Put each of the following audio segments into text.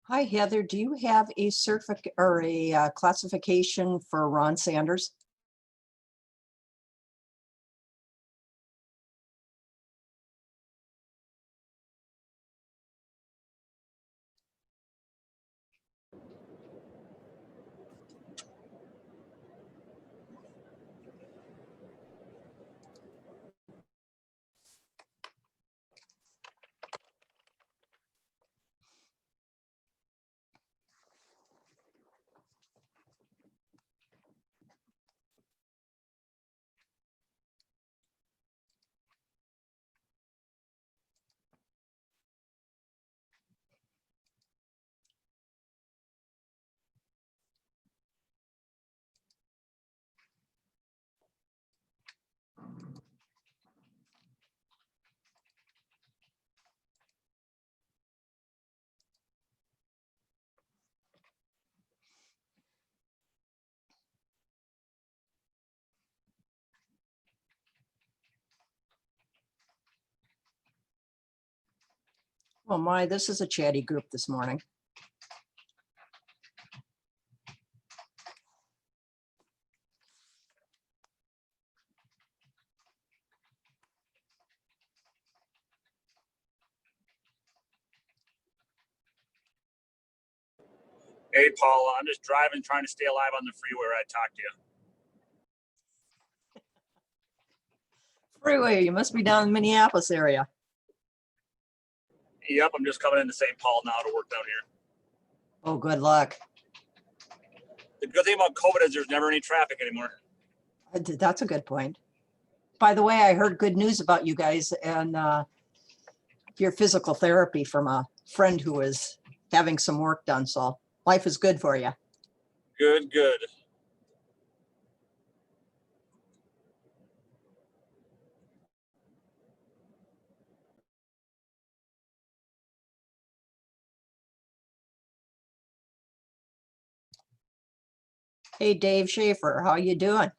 Hi, Heather. Do you have a certificate or a classification for Ron Sanders? Oh my, this is a chatty group this morning. Hey, Paula, I'm just driving, trying to stay alive on the freeway where I talk to you. Freeway, you must be down in Minneapolis area. Yep, I'm just coming into St. Paul now to work down here. Oh, good luck. The good thing about COVID is there's never any traffic anymore. That's a good point. By the way, I heard good news about you guys and your physical therapy from a friend who was having some work done. So life is good for you. Good, good. Hey, Dave Schaefer, how you doing?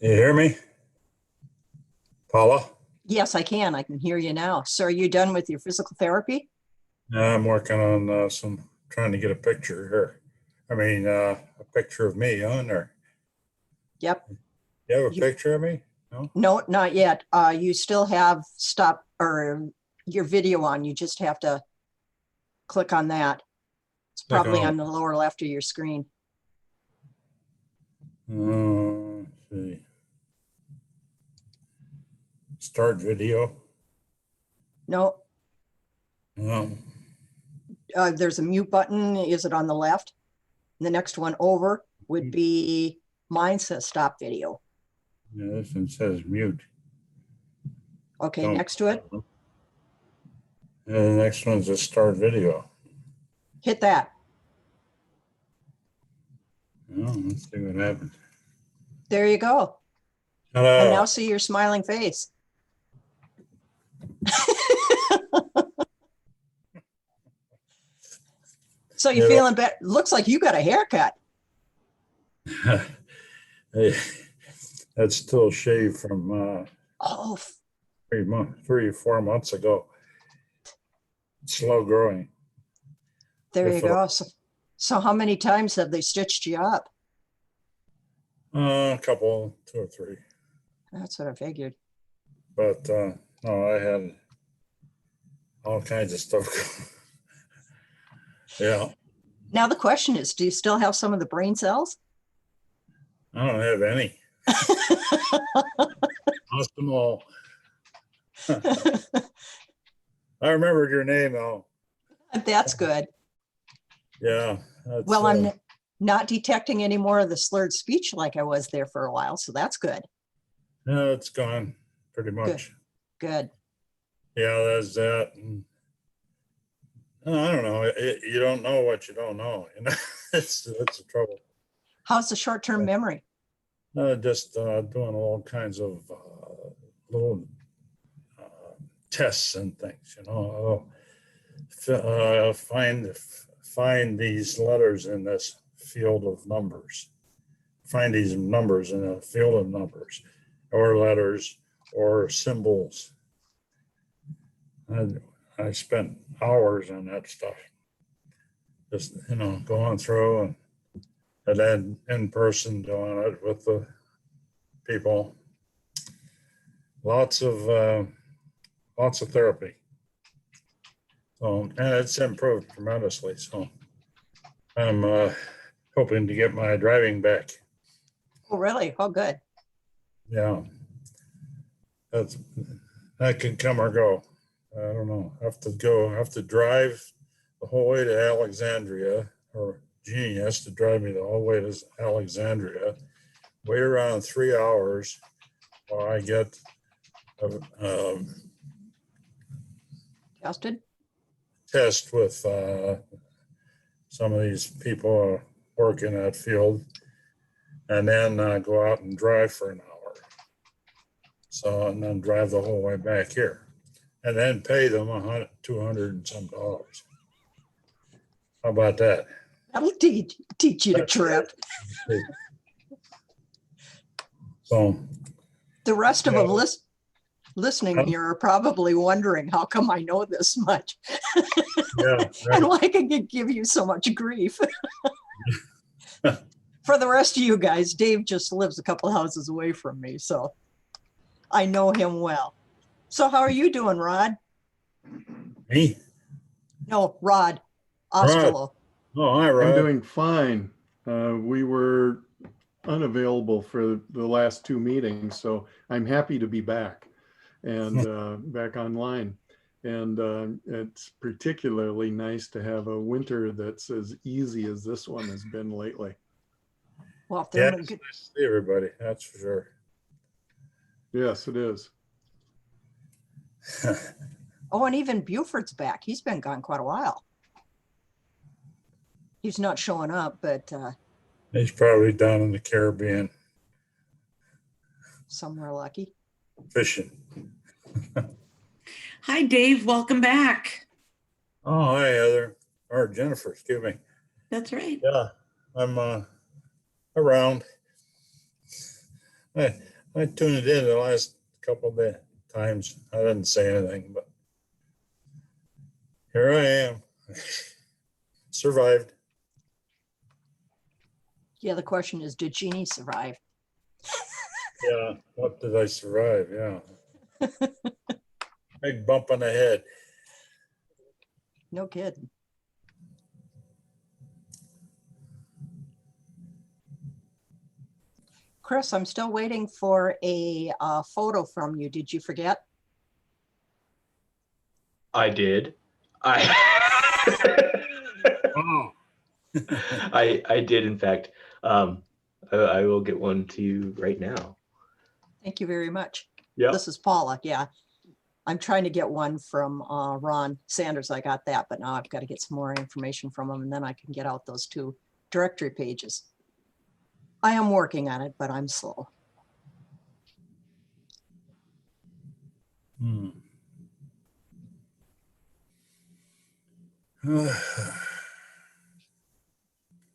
You hear me? Paula? Yes, I can. I can hear you now. So are you done with your physical therapy? I'm working on trying to get a picture here. I mean, a picture of me on there. Yep. You have a picture of me? No? No, not yet. You still have stop or your video on. You just have to click on that. It's Click probably on on the lower left of your screen. Let's see. Start video. No, Um, there's a mute button. Is it on the left? The next one over would be mine says stop video. yeah, this one says mute. Okay, Don't- next to it, And the next one's a start video. hit that. Oh, let's see what happens. There you go. Ta-da. And now see your smiling face. So you're Yeah. feeling better. Looks like you got a haircut. Hey, that's still shaved from Oh, 3 or 4 months ago. Slow growing. there Good you for the- go. So how many times have they stitched you up? A couple, 2 or 3. That's what I figured. But no, I had all kinds of stuff. Yeah, Now the question is, do you still have some of the brain cells? I don't have any. Lost them all. I remembered your name though. That's good. Yeah. That's, Well, I'm not detecting any more of the slurred speech like I was there for a while, so that's good. no, it's gone pretty much. Good. Yeah, that's that. And, I don't know. You don't know what you don't know. You know, that's the trouble. How's the short-term memory? Just doing all kinds of little tests and things, find these letters in this field of numbers. Find these numbers in a field of numbers, or letters, or symbols. And I spent hours on that stuff. Just, going through and then in person doing it with the people. Lots of therapy. So, and it's improved tremendously. So I'm hoping to get my driving back. Oh, really? Oh, good. Yeah. That can come or go. I don't know. I have to drive the whole way to Alexandria, or Jeannie has to drive me the whole way to Alexandria, wait around 3 hours while I get a Tested? test with some of these people working that field, and then go out and drive for an hour. So, and then drive the whole way back here, and then pay them $200 and some dollars. How about that? That'll teach you to trip. So The rest of them listening here are probably wondering, how come I know this much? yeah, right. And why can it give you so much grief? For the rest of you guys, Dave just lives a couple houses away from me, so I know him well. So how are you doing, Rod? Me? No, Rod Ostrolo. Oh, hi, Rod. I'm doing fine. We were unavailable for the last two meetings, so I'm happy to be back and back online. And it's particularly nice to have a winter that's as easy as this one has been lately. Well, if Yeah, they're it's nice to see everybody. That's for sure. Yes, it is. Oh, and even Buford's back. He's been gone quite a while. He's not showing up, but He's probably down in the Caribbean somewhere lucky. fishing. Hi, Dave. Welcome back. Oh, hi, Heather. Or Jennifer, excuse me. That's right. Yeah, I'm around. I tuned in the last couple of times. I didn't say anything, but here I am. Survived. Yeah, the question is, did Jeannie survive? Yeah, what did I survive? Yeah. Big bump on the head. No kidding. Chris, I'm still waiting for a photo from you. Did you forget? I did. I Oh. I did, in fact. I will get one to you right now. Thank you very much. Yeah. This is Paula. Yeah. I'm trying to get one from Ron Sanders. I got that, but now I've got to get some more information from him, and then I can get out those 2 directory pages. I am working on it, but I'm slow.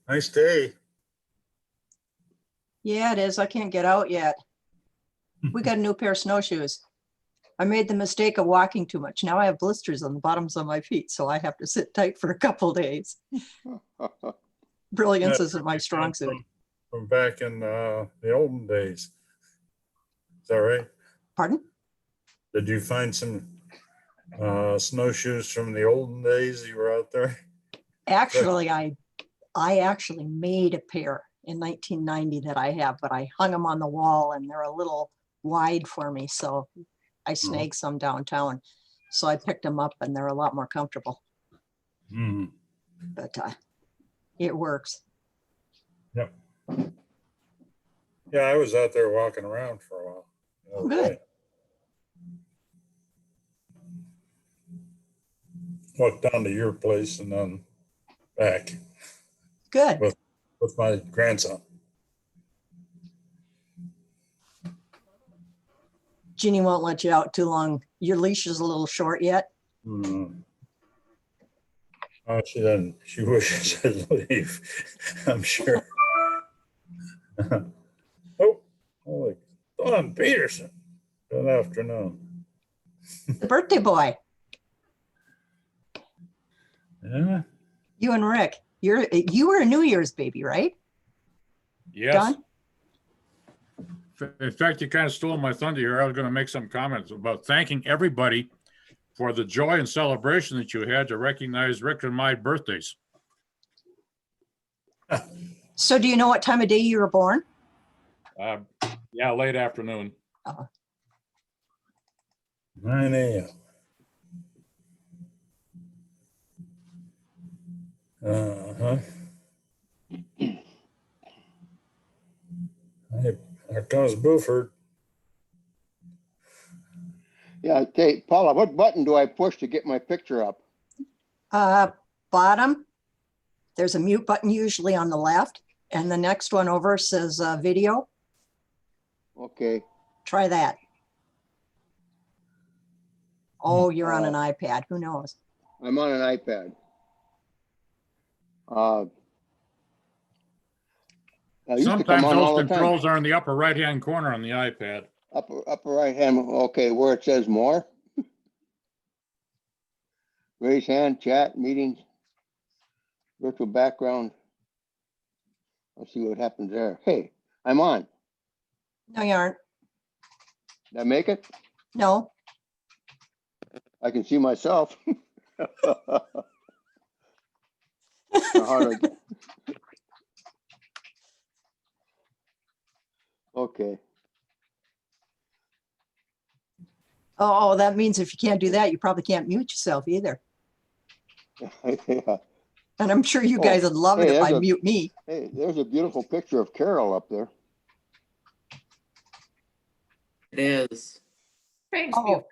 Nice day. Yeah, it is. I can't get out yet. We got a new pair of snowshoes. I made the mistake of walking too much. Now I have blisters on the bottoms of my feet, so I have to sit tight for a couple days. Brilliance isn't my strong suit. From back in the olden days. Is that right? Pardon? Did you find some snowshoes from the olden days you were out there? Actually, I actually made a pair in 1990 that I have, but I hung them on the wall and they're a little wide for me. So I snagged some downtown. So I picked them up and they're a lot more comfortable. Mm-hmm. But it works. Yep. Yeah, I was out there walking around for a while. Oh, good. Walked down to your place and then back Good. with my grandson. Jeannie won't let you out too long your leash is a little short yet? Hmm. Oh, she doesn't, she wishes I'd leave, I'm sure. Oh, holy, Don Peterson, good afternoon. The birthday boy, Yeah, you and Rick, you were a New Year's baby, right? Yes. Don? In fact, you kind of stole my thunder here. I was going to make some comments about thanking everybody for the joy and celebration that you had to recognize Rick and my birthdays. So do you know what time of day you were born? Yeah, late afternoon. 9 a.m. Uh-huh. Hey, there comes Buford. Yeah, okay, Paula, what button do I push to get my picture up? Bottom, there's a mute button usually on the left, and the next one over says video. Okay, Try that. Oh, you're on an iPad. Who knows? I'm on an iPad. I used to come Sometimes on all those the time. controls are in the upper right-hand corner on the iPad. Upper right hand, okay, where it says more. Raise hand, chat, meetings, virtual background. Let's see what happens there. Hey, I'm on. No, you aren't. Did I make it? No. I can see myself. How do I- Okay. Oh, that means if you can't do that, you probably can't mute yourself either. Yeah. And I'm sure you Oh, guys would love it hey, if I there's a- mute me. Hey, there's a beautiful picture of Carol up there. It is. Thanks, Oh. Buford.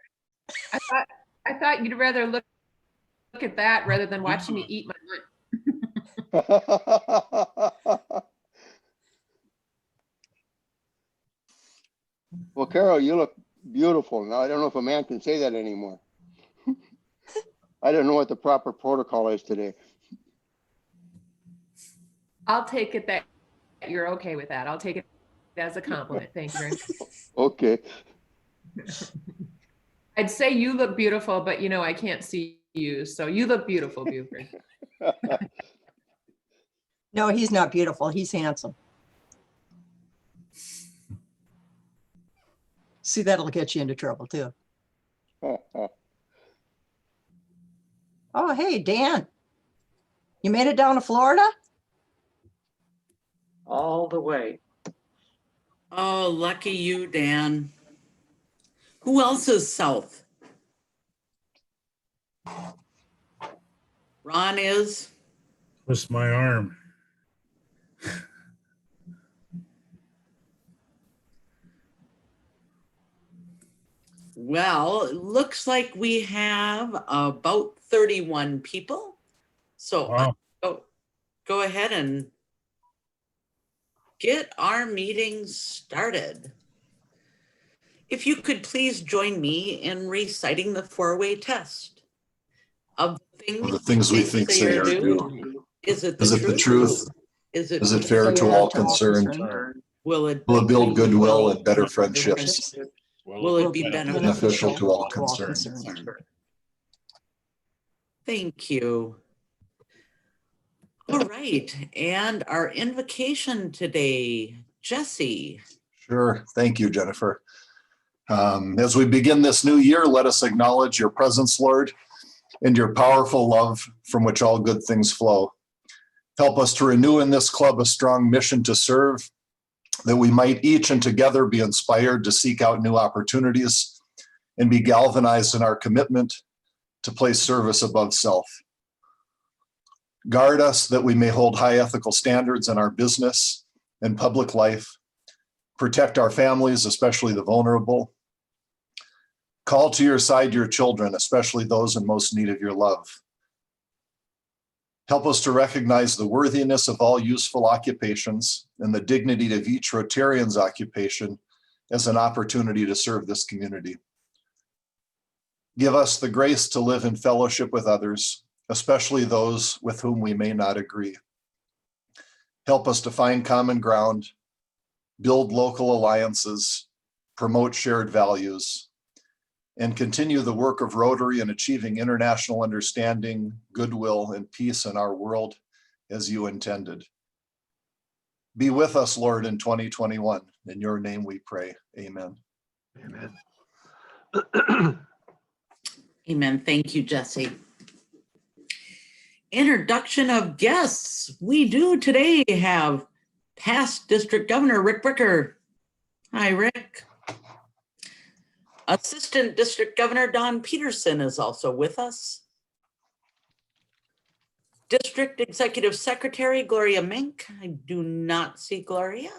I thought you'd rather look at that rather than watching me eat my lunch. Well, Carol, you look beautiful. Now, I don't know if a man can say that anymore. I don't know what the proper protocol is today. I'll take it that you're okay with that. I'll take it as a compliment. Thank you very much. Okay. I'd say you look beautiful, but you know, I can't see you. So you look beautiful, Buford. No, he's not beautiful. He's handsome. See, that'll get you into trouble too. Oh, hey, Dan. You made it down to Florida? All the way. Oh, lucky you, Dan. Who else is south? Ron is? Twist my arm. Well, it looks like we have about 31 people. So Wow. go ahead and get our meeting started. If you could please join me in reciting the four-way test. Of the things we think say or do. Is it Is it the truth? Is Is it fair to all concerned? Will it Will it build goodwill and better friendships? Will it be Beneficial to all concerned? Thank you. All right, and our invocation today, Jesse. Sure. Thank you, Jennifer. As we begin this new year, let us acknowledge your presence, Lord, and your powerful love from which all good things flow. Help us to renew in this club a strong mission to serve, that we might each and together be inspired to seek out new opportunities and be galvanized in our commitment to place service above self. Guard us that we may hold high ethical standards in our business and public life, protect our families, especially the vulnerable. Call to your side your children, especially those in most need of your love. Help us to recognize the worthiness of all useful occupations and the dignity of each Rotarian's occupation as an opportunity to serve this community. Give us the grace to live in fellowship with others, especially those with whom we may not agree. Help us to find common ground, build local alliances, promote shared values, and continue the work of Rotary in achieving international understanding, goodwill, and peace in our world as you intended. Be with us, Lord, in 2021. In your name we pray. Amen. Amen. Amen. Thank you, Jesse. Introduction of guests. We do today have past District Governor Rick Bricker. Hi, Rick. Assistant District Governor Don Peterson is also with us. District Executive Secretary Gloria Mink. I do not see Gloria.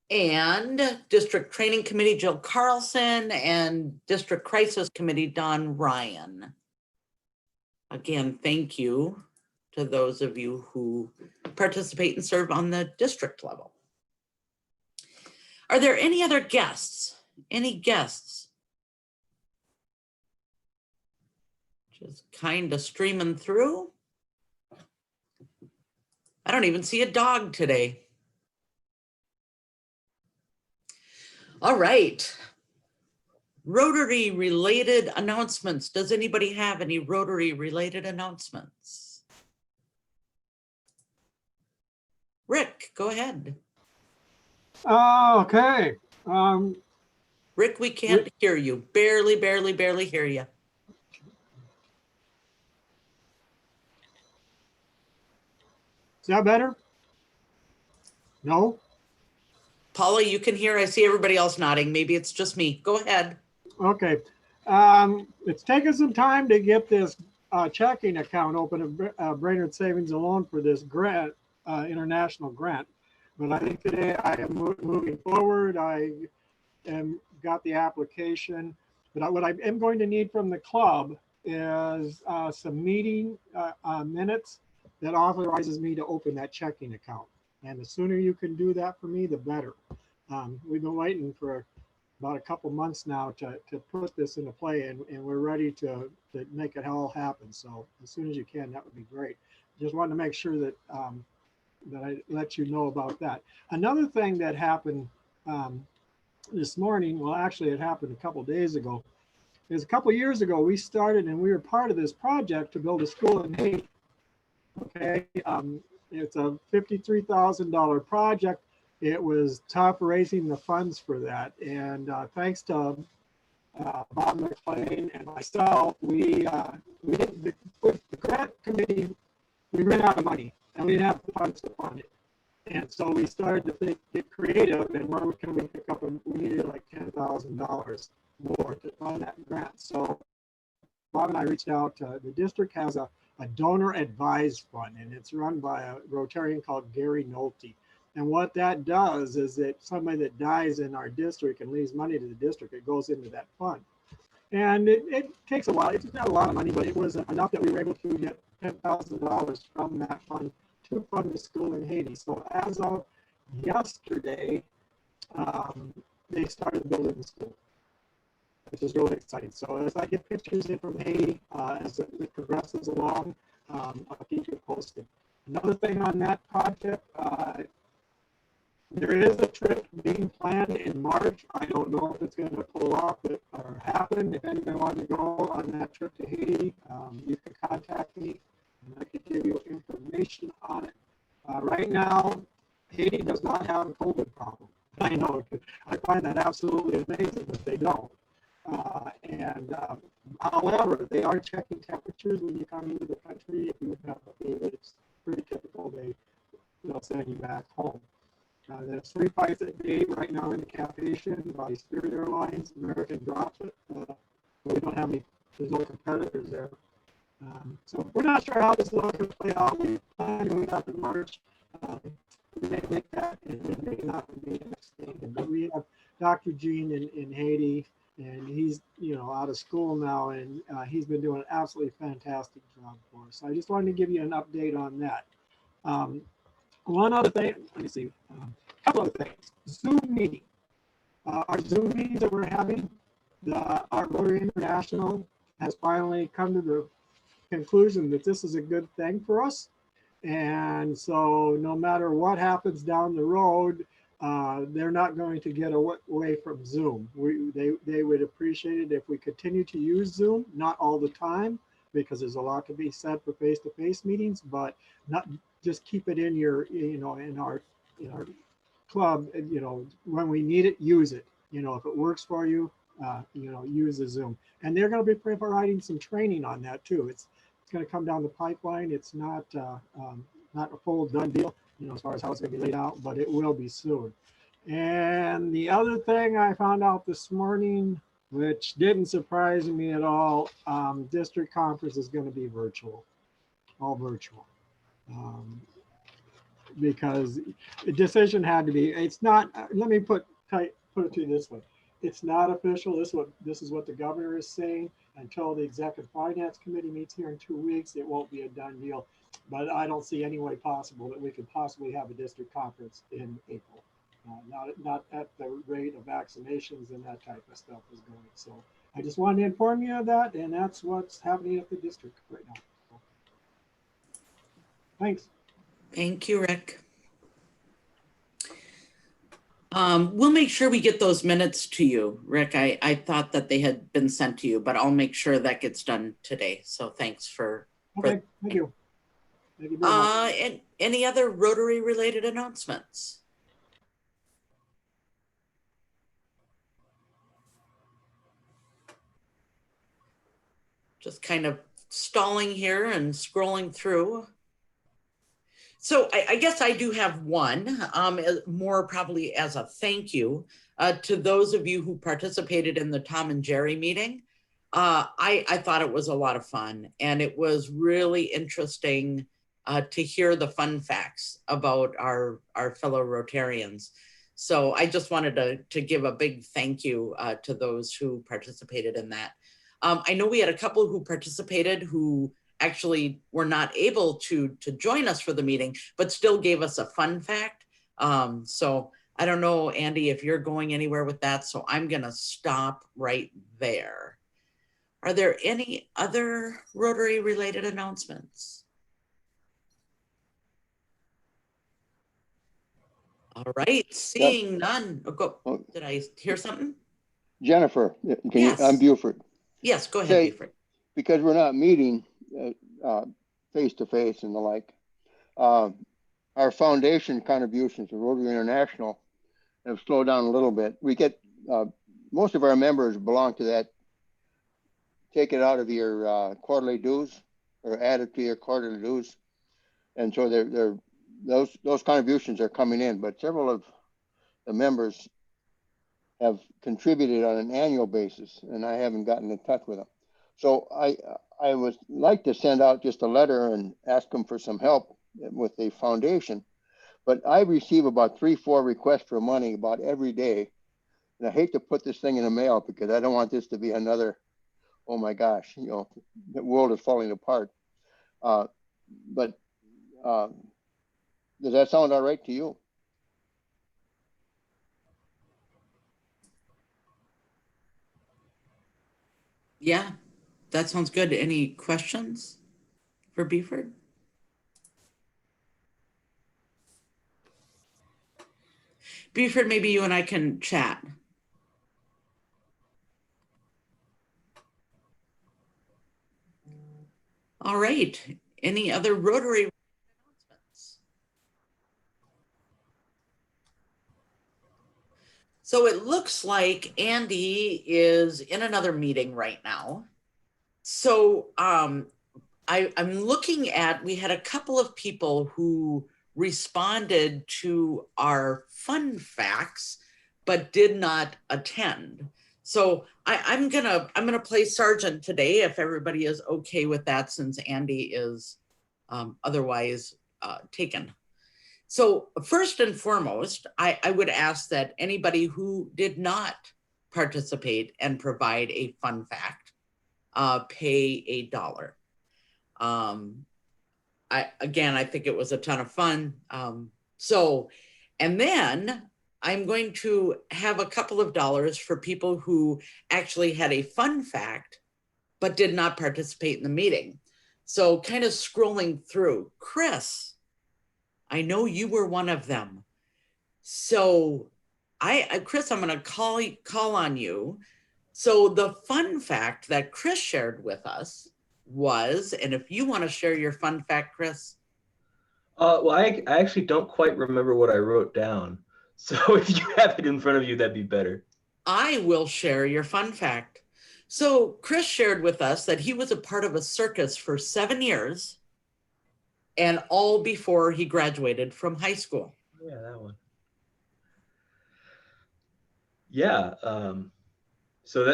And District Training Committee Jill Carlson and District Crisis Committee Don Ryan. Again, thank you to those of you who participate and serve on the district level. Are there any other guests? Any guests? Just kind of streaming through. I don't even see a dog today. All right. Rotary related announcements. Does anybody have any Rotary related announcements? Rick, go ahead. Okay. Rick, we can't hear you. Barely hear you. Is that better? No? Paula, you can hear. I see everybody else nodding. Maybe it's just me. Go ahead. Okay. It's taken some time to get this checking account open at Brainerd Savings and Loan for this grant, international grant. But I think today I am moving forward. I got the application. But what I am going to need from the club is some meeting minutes that authorizes me to open that checking account. And the sooner you can do that for me, the better. We've been waiting for about a couple months now to put this into play, and we're ready to make it all happen. So as soon as you can, that would be great. Just wanted to make sure that that I let you know about that. Another thing that happened this morning, well, actually it happened a couple days ago, is a couple years ago we started and we were part of this project to build a school in Haiti. Okay, it's a $53,000 project. It was tough raising the funds for that, and thanks to Bob McLean and myself, we did the grant committee. We ran out of money, and we didn't have the funds to fund it. And so we started to get creative, and where can we pick up? We needed like $10,000 more to fund that grant. So Bob and I reached out. The district has a donor advised fund, and it's run by a Rotarian called Gary Nolte. And what that does is that somebody that dies in our district and leaves money to the district, it goes into that fund. And it takes a while. It's not a lot of money, but it was enough that we were able to get $10,000 from that fund to fund the school in Haiti. So as of yesterday, they started building the school, which is really exciting. So as I get pictures in from Haiti, as it progresses along, I'll keep you posted. Another thing on that project, there is a trip being planned in March. I don't know if it's going to pull off or happen. If anybody wants to go on that trip to Haiti, you can contact me and I can give you information on it. Right now, Haiti does not have a COVID problem. I know, I find that absolutely amazing that they don't. However, they are checking temperatures when you come into the country. If you have a fever, it's pretty typical. They'll send you back home. There's 3 flights a day right now in the captation by Spirit Airlines. American drops it. We don't have any, there's no competitors there. So we're not sure how this is going to play out. We plan going up in March. We may make that, and it may not be extended. But we have Dr. Gene in Haiti, and he's out of school now, and he's been doing an absolutely fantastic job for us. So I just wanted to give you an update on that. One other thing, let me see, a couple other things. Zoom meeting. Our Zoom meetings that we're having, our Rotary International has finally come to the conclusion that this is a good thing for us. And so no matter what happens down the road, they're not going to get away from Zoom. They would appreciate it if we continue to use Zoom, not all the time, because there's a lot to be said for face-to-face meetings, but not just keep it in your, in our club, when we need it, use it. If it works for you, use the Zoom. And they're going to be providing some training on that too. It's going to come down the pipeline. It's not a full done deal, as far as how it's going to be laid out, but it will be soon. And the other thing I found out this morning, which didn't surprise me at all, district conference is going to be virtual, all virtual. Because the decision had to be, it's not, let me put it to you this way. It's not official. This is what the governor is saying. Until the executive finance committee meets here in 2 weeks, it won't be a done deal. But I don't see any way possible that we could possibly have a district conference in April. Not at the rate of vaccinations and that type of stuff is going. So I just wanted to inform you of that, and that's what's happening at the district right now. So, thanks. Thank you, Rick. We'll make sure we get those minutes to you, Rick. I thought that they had been sent to you, but I'll make sure that gets done today. So thanks for. Okay, thank you. Thank you very much. And any other Rotary related announcements? Just kind of stalling here and scrolling through. So I guess I do have one, more probably as a thank you to those of you who participated in the Tom and Jerry meeting. I thought it was a lot of fun, and it was really interesting to hear the fun facts about our fellow Rotarians. So I just wanted to give a big thank you to those who participated in that. I know we had a couple who participated who actually were not able to join us for the meeting, but still gave us a fun fact. So I don't know, Andy, if you're going anywhere with that, so I'm gonna stop right there. Are there any other Rotary related announcements? All right, seeing none. Oh, did I hear something? Jennifer, can Yes. I'm Buford. Yes, go ahead, Say, Buford. because we're not meeting face to face and the like, our foundation contributions to Rotary International have slowed down a little bit. We get most of our members belong to that. Take it out of your quarterly dues or add it to your quarterly dues, and so those contributions are coming in. But several of the members have contributed on an annual basis, and I haven't gotten in touch with them. So I would like to send out just a letter and ask them for some help with the foundation. But I receive about 3-4 requests for money about every day. And I hate to put this thing in the mail because I don't want this to be another, oh my gosh, the world is falling apart. But does that sound all right to you? Yeah, that sounds good. Any questions for Buford? Buford, maybe you and I can chat. All right. Any other Rotary announcements? So it looks like Andy is in another meeting right now. So I'm looking at, we had a couple of people who responded to our fun facts, but did not attend. So I'm gonna play Sergeant today if everybody is okay with that, since Andy is otherwise taken. So first and foremost, I would ask that anybody who did not participate and provide a fun fact pay $1. I think it was a ton of fun. And then I'm going to have a couple of dollars for people who actually had a fun fact, but did not participate in the meeting. So kind of scrolling through, Chris, I know you were one of them. So Chris, I'm going to call on you. So the fun fact that Chris shared with us was, and if you want to share your fun fact, Chris. Well, I actually don't quite remember what I wrote down. So if you have it in front of you, that'd be better. I will share your fun fact. So Chris shared with us that he was a part of a circus for 7 years, and all before he graduated from high school. Yeah, that one. Yeah. So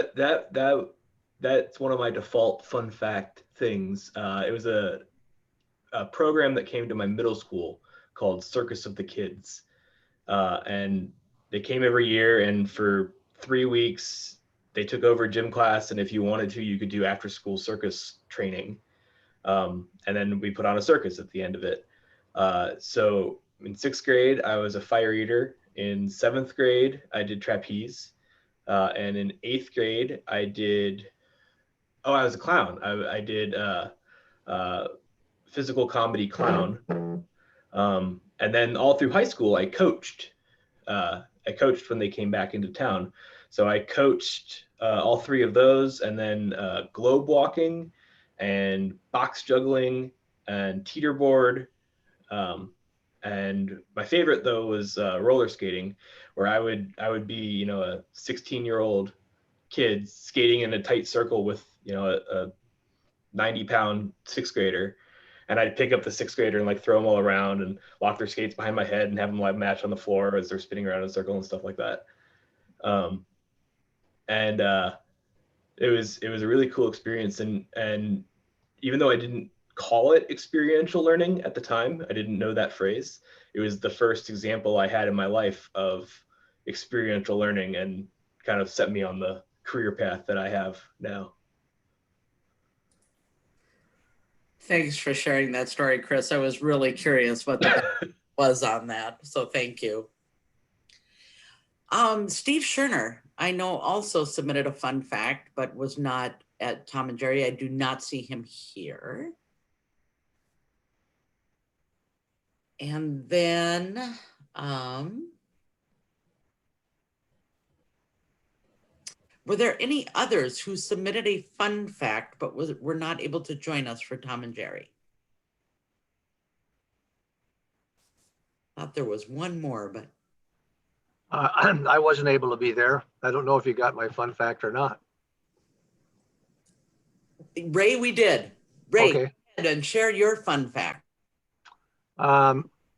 that's one of my default fun fact things. It was a program that came to my middle school called Circus of the Kids. And they came every year, and for 3 weeks, they took over gym class. And if you wanted to, you could do after school circus training. And then we put on a circus at the end of it. So in 6th grade, I was a fire eater. In 7th grade, I did trapeze. And in 8th grade, I was a clown. I did physical comedy clown. And then all through high school, I coached. I coached when they came back into town. So I coached all 3 of those, and then globe walking and box juggling and teeterboard. And my favorite though was roller skating, where I would be, a 16-year-old kid skating in a tight circle with, a 90-pound 6th grader. And I'd pick up the 6th grader and throw them all around and lock their skates behind my head and have them live match on the floor as they're spinning around in a circle and stuff like that. It was a really cool experience. And even though I didn't call it experiential learning at the time, I didn't know that phrase. It was the first example I had in my life of experiential learning, and kind of set me on the career path that I have now. Thanks for sharing that story, Chris. I was really curious what the was on that. So thank you. Steve Scherner, I know, also submitted a fun fact, but was not at Tom and Jerry. I do not see him here. And then, were there any others who submitted a fun fact but were not able to join us for Tom and Jerry? Thought there was one more, but I wasn't able to be there. I don't know if you got my fun fact or not. Ray, we did. Ray, Okay. go ahead and share your fun fact.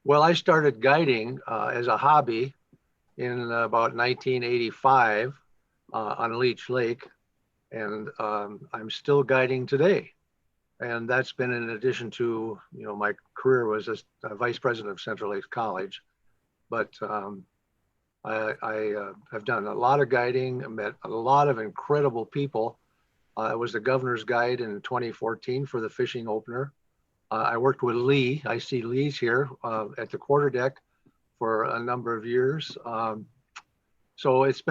Well, I started guiding as a hobby in about 1985 on Leech Lake, and I'm still guiding today. And that's been in addition to, my career was as a vice president of Central Lakes College. But I have done a lot of guiding. I met a lot of incredible people. I was the governor's guide in 2014 for the fishing opener. I worked with Lee. I see Lee's here at the quarterdeck for a number of years. So that's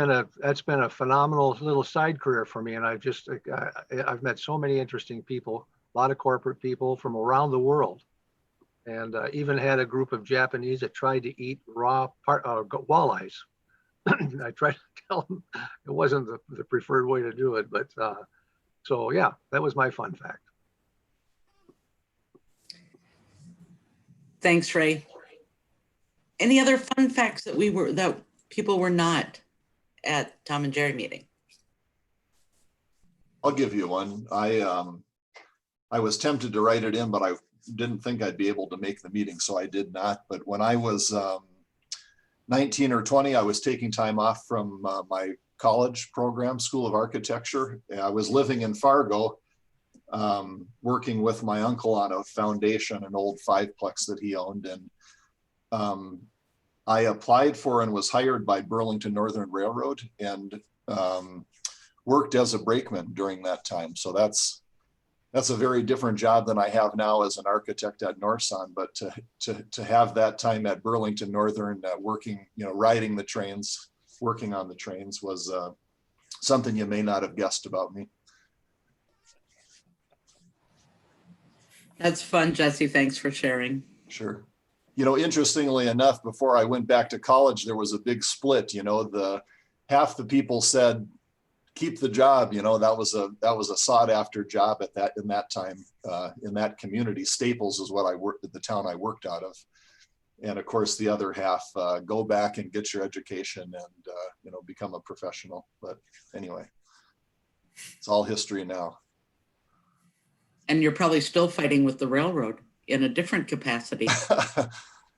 been a phenomenal little side career for me. And I've met so many interesting people, a lot of corporate people from around the world. And even had a group of Japanese that tried to eat raw walleyes. I tried to tell them it wasn't the preferred way to do it, but so yeah, that was my fun fact. Thanks, Ray. Any other fun facts that people were not at Tom and Jerry meeting? I'll give you one. I was tempted to write it in, but I didn't think I'd be able to make the meeting, so I did not. But when I was 19 or 20, I was taking time off from my college program, School of Architecture. I was living in Fargo, working with my uncle on a foundation, an old 5-plex that he owned. And I applied for and was hired by Burlington Northern Railroad, and worked as a brakeman during that time. So that's that's a very different job than I have now as an architect at Norson. But to have that time at Burlington Northern, working, riding the trains, working on the trains was something you may not have guessed about me. That's fun, Jesse. Thanks for sharing. Sure. Interestingly enough, before I went back to college, there was a big split. Half the people said, keep the job. That was a sought after job in that time, in that community. Staples is what I worked at, the town I worked out of. And of course, the other half, go back and get your education and, become a professional. But anyway, it's all history now. And you're probably still fighting with the railroad in a different capacity.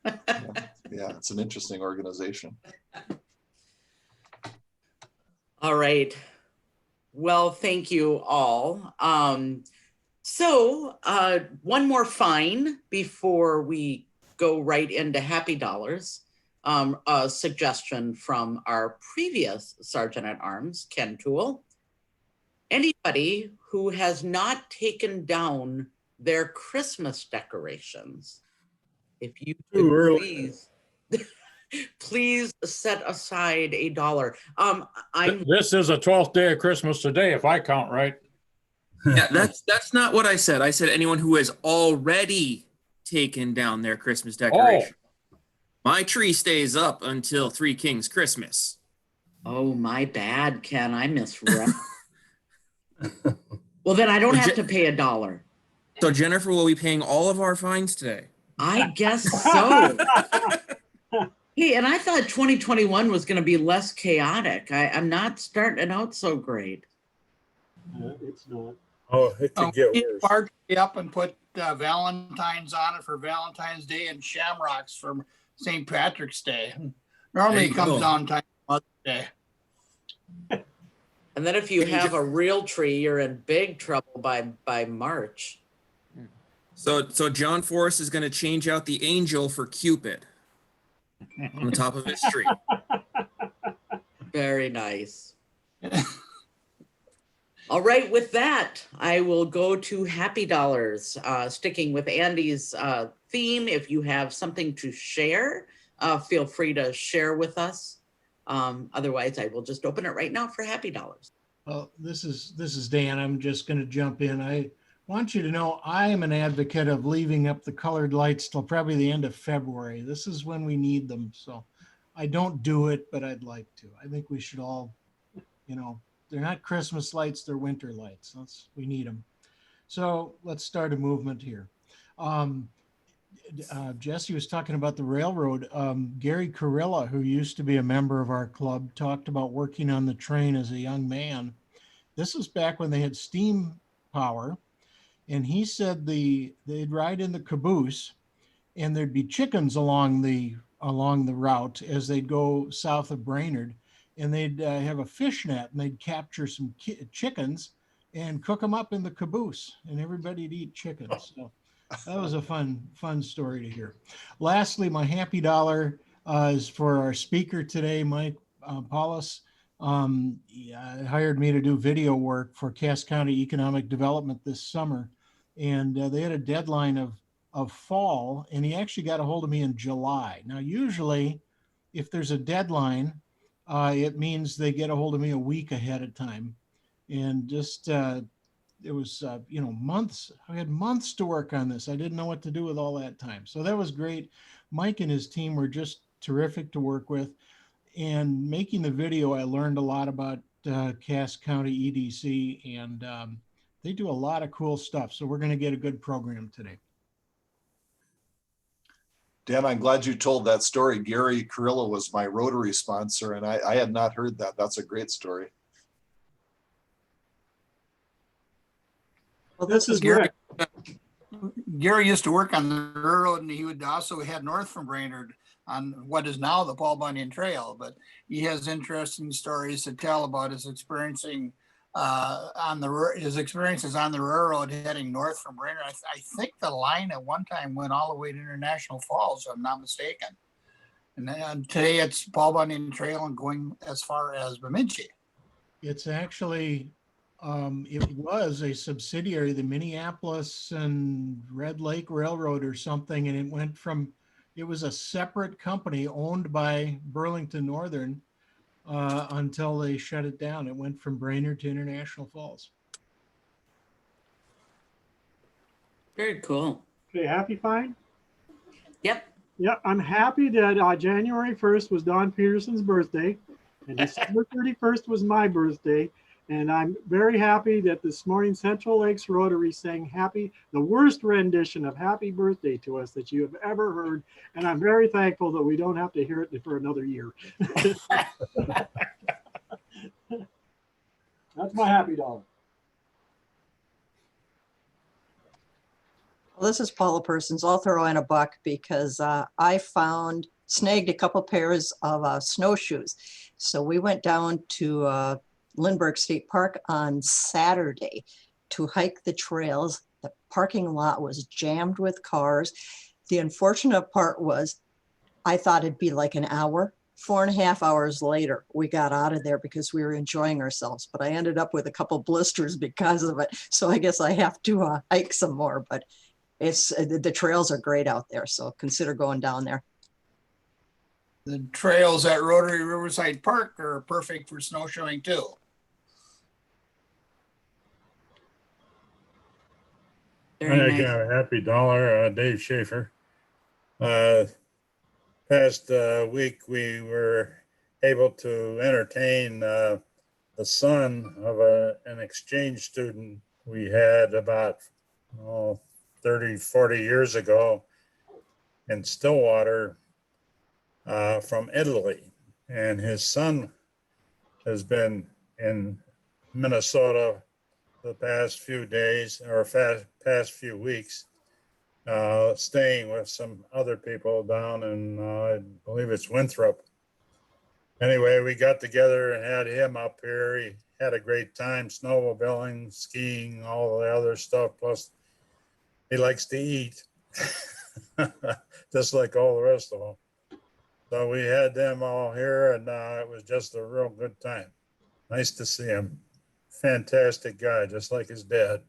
Yeah, it's an interesting organization. All right. Well, thank you all. So one more fine before we go right into Happy Dollars. A suggestion from our previous Sergeant at Arms, Ken Toole. Anybody who has not taken down their Christmas decorations, if you could please set aside $1. This is the 12th day of Christmas today, if I count right. Yeah, that's not what I said. I said anyone who has already taken down their Christmas decoration. Oh. My tree stays up until Three Kings Christmas. Oh, my bad, Ken. I misread. Well, then I don't have to pay $1. So Jennifer will be paying all of our fines today. I guess so. Hey, and I thought 2021 was going to be less chaotic. I'm not starting out so great. It's not. Oh, it could get Keep worse. our tree up and put Valentine's on it for Valentine's Day and shamrocks for St. Patrick's Day. Normally it comes down time Mother's Day. And then if you have a real tree, you're in big trouble by March. So John Forrest is going to change out the angel for Cupid on the top of his tree. Very nice. All right, with that, I will go to Happy Dollars. Sticking with Andy's theme, if you have something to share, feel free to share with us. Otherwise, I will just open it right now for Happy Dollars. Well, this is Dan. I'm just going to jump in. I want you to know I am an advocate of leaving up the colored lights till probably the end of February. This is when we need them. So I don't do it, but I'd like to. I think we should all, they're not Christmas lights, they're winter lights. We need them. So let's start a movement here. Jesse was talking about the railroad. Gary Carilla, who used to be a member of our club, talked about working on the train as a young man. This was back when they had steam power. And he said they'd ride in the caboose and there'd be chickens along the route as they'd go south of Brainerd, and they'd have a fish net and they'd capture some chickens and cook them up in the caboose, and everybody'd eat chickens. So that was a fun story to hear. Lastly, my happy dollar is for our speaker today, Mike Paulus. He hired me to do video work for Cass County Economic Development this summer. And they had a deadline of fall, and he actually got a hold of me in July. Now, usually, if there's a deadline, it means they get a hold of me a week ahead of time. And just, it was, months. I had months to work on this. I didn't know what to do with all that time. So that was great. Mike and his team were just terrific to work with. And making the video, I learned a lot about Cass County EDC, and they do a lot of cool stuff. So we're going to get a good program today. Dan, I'm glad you told that story. Gary Carilla was my Rotary sponsor, and I had not heard that. That's a great story. Well, this is Gary. Gary used to work on the railroad, and he would also head north from Brainerd on what is now the Paul Bunyan Trail. But he has interesting stories to tell about his experiencing his experiences on the railroad heading north from Brainerd. I think the line at one time went all the way to International Falls, if I'm not mistaken. And then today it's Paul Bunyan Trail and going as far as Bemidji. It's actually It was a subsidiary, the Minneapolis and Red Lake Railroad or something, and it was a separate company owned by Burlington Northern until they shut it down. It went from Brainerd to International Falls. Very cool. Okay, happy fine? Yep. Yeah, I'm happy that January 1st was Don Peterson's birthday and December 31st was my birthday. And I'm very happy that this morning Central Lakes Rotary sang the worst rendition of Happy Birthday to us that you have ever heard. And I'm very thankful that we don't have to hear it for another year. That's my happy dollar. Well, this is Paula Persons. I'll throw in a buck because I snagged a couple pairs of snowshoes. So we went down to Lindbergh State Park on Saturday to hike the trails. The parking lot was jammed with cars. The unfortunate part was I thought it'd be like an hour. 4.5 hours later, we got out of there because we were enjoying ourselves, but I ended up with a couple blisters because of it. So I guess I have to hike some more, but the trails are great out there. So consider going down there. The trails at Rotary Riverside Park are perfect for snowshoeing too. I got a happy dollar, Dave Schaefer. Past week, we were able to entertain the son of an exchange student we had about 30, 40 years ago in Stillwater from Italy. And his son has been in Minnesota the past few days or past few weeks, staying with some other people down in, I believe it's Winthrop. Anyway, we got together and had him up here. He had a great time snowmobiling, skiing, all the other stuff. Plus, he likes to eat, just like all the rest of them. So we had them all here, and it was just a real good time. Nice to see him. Fantastic guy, just like his dad.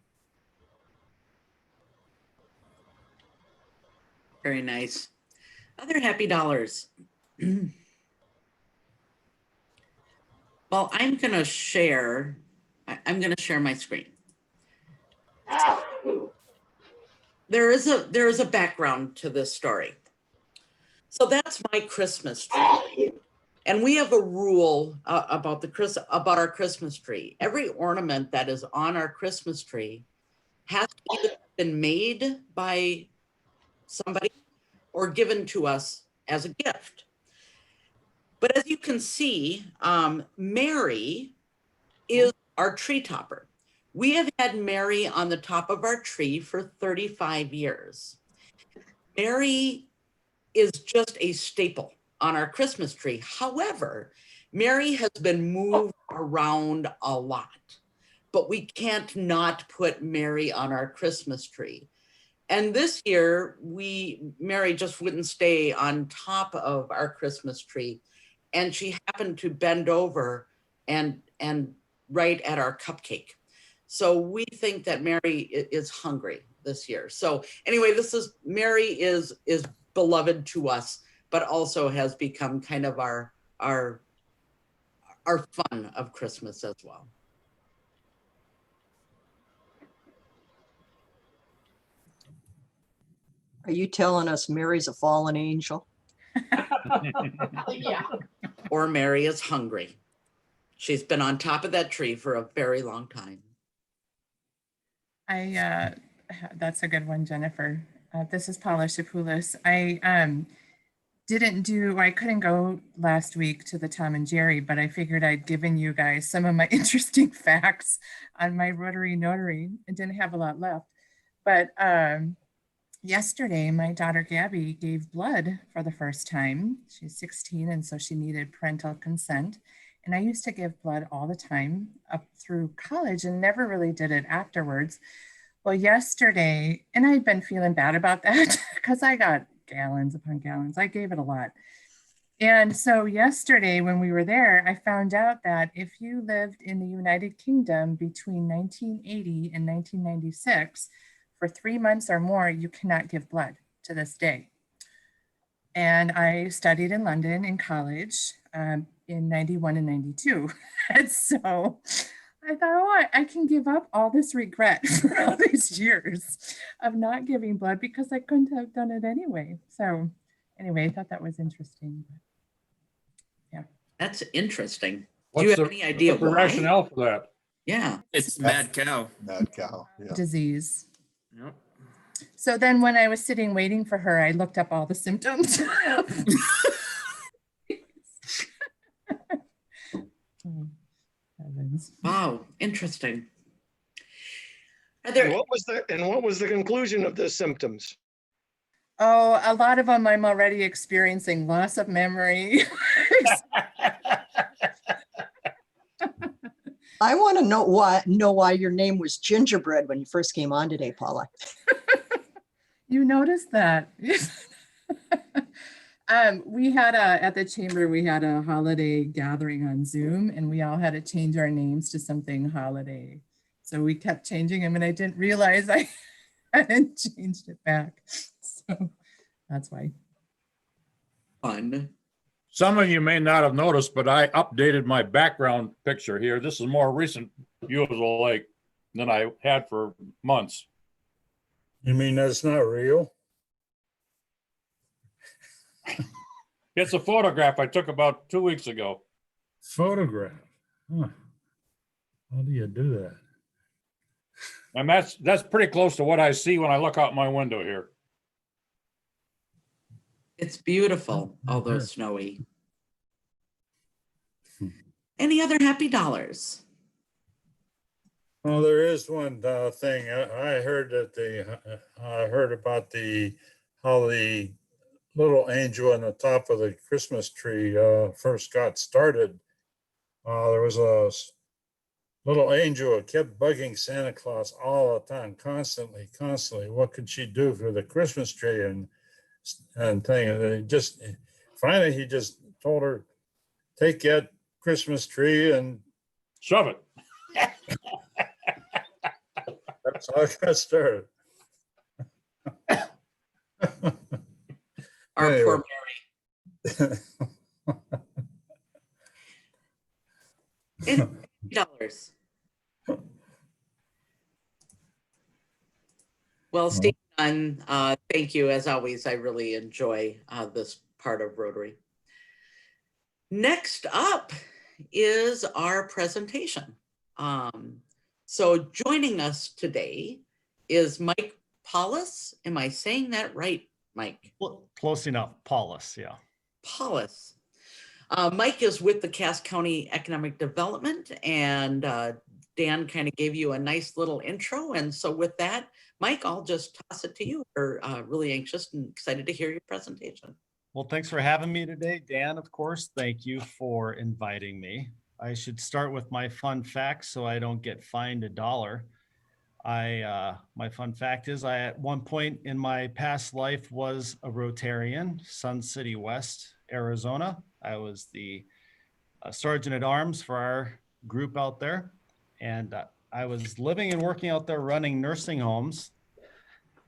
Very nice. Other happy dollars. Well, I'm going to share my screen. There is a background to this story. So that's my Christmas tree. And we have a rule about our Christmas tree. Every ornament that is on our Christmas tree has either been made by somebody or given to us as a gift. But as you can see, Mary is our tree topper. We have had Mary on the top of our tree for 35 years. Mary is just a staple on our Christmas tree. However, Mary has been moved around a lot, but we can't not put Mary on our Christmas tree. And this year, Mary just wouldn't stay on top of our Christmas tree, and she happened to bend over and right at our cupcake. So we think that Mary is hungry this year. So anyway, Mary is beloved to us, but also has become kind of our fun of Christmas as well. Are you telling us Mary's a fallen angel? Yeah. Or Mary is hungry. She's been on top of that tree for a very long time. That's a good one, Jennifer. This is Paula Shapoulis. I couldn't go last week to the Tom and Jerry, but I figured I'd given you guys some of my interesting facts on my Rotary Notary. I didn't have a lot left, but yesterday my daughter Gabby gave blood for the first time. She's 16, and so she needed parental consent. And I used to give blood all the time up through college and never really did it afterwards. Well, yesterday, and I'd been feeling bad about that because I got gallons upon gallons. I gave it a lot. And so yesterday when we were there, I found out that if you lived in the United Kingdom between 1980 and 1996, for 3 months or more, you cannot give blood to this day. And I studied in London in college in 91 and 92. And so I thought, oh, I can give up all this regret for all these years of not giving blood because I couldn't have done it anyway. So anyway, I thought that was interesting. Yeah. That's interesting. What's Do you the, have any idea what's the why? rationale for that? Yeah. It's mad cow. Mad cow. Yeah. Disease. Yep. So then when I was sitting waiting for her, I looked up all the symptoms. Oh, heavens. Wow, interesting. Are And there, what was the conclusion of the symptoms? Oh, a lot of them I'm already experiencing loss of memory. I want to know why your name was Gingerbread when you first came on today, Paula. You noticed that. We had at the chamber, we had a holiday gathering on Zoom and we all had to change our names to something holiday. So we kept changing them and I didn't realize I hadn't changed it back. So that's why. fun. Some of you may not have noticed, but I updated my background picture here. This is more recent view of the lake than I had for months. You mean that's not real? It's a photograph I took about 2 weeks ago. Photograph? Huh. How do you do that? And that's pretty close to what I see when I look out my window here. It's beautiful, although snowy. Any other happy dollars? Well, there is one thing. I heard that I heard about how the little angel on the top of the Christmas tree first got started. There was a little angel who kept bugging Santa Claus all the time, constantly. What could she do for the Christmas tree and thing? And finally he just told her, take that Christmas tree and shove it. That's how it got started. Our Anyway. poor Mary. $50. Well, Steve, thank you. As always, I really enjoy this part of Rotary. Next up is our presentation. So joining us today is Mike Paulus. Am I saying that right, Mike? Well, close enough. Paulus, yeah. Paulus. Mike is with the Cass County Economic Development, and Dan kind of gave you a nice little intro. And so with that, Mike, I'll just toss it to you. We're really anxious and excited to hear your presentation. Well, thanks for having me today, Dan, of course. Thank you for inviting me. I should start with my fun fact so I don't get fined $1. My fun fact is I, at one point in my past life, was a Rotarian, Sun City West, Arizona. I was the sergeant at arms for our group out there. And I was living and working out there running nursing homes.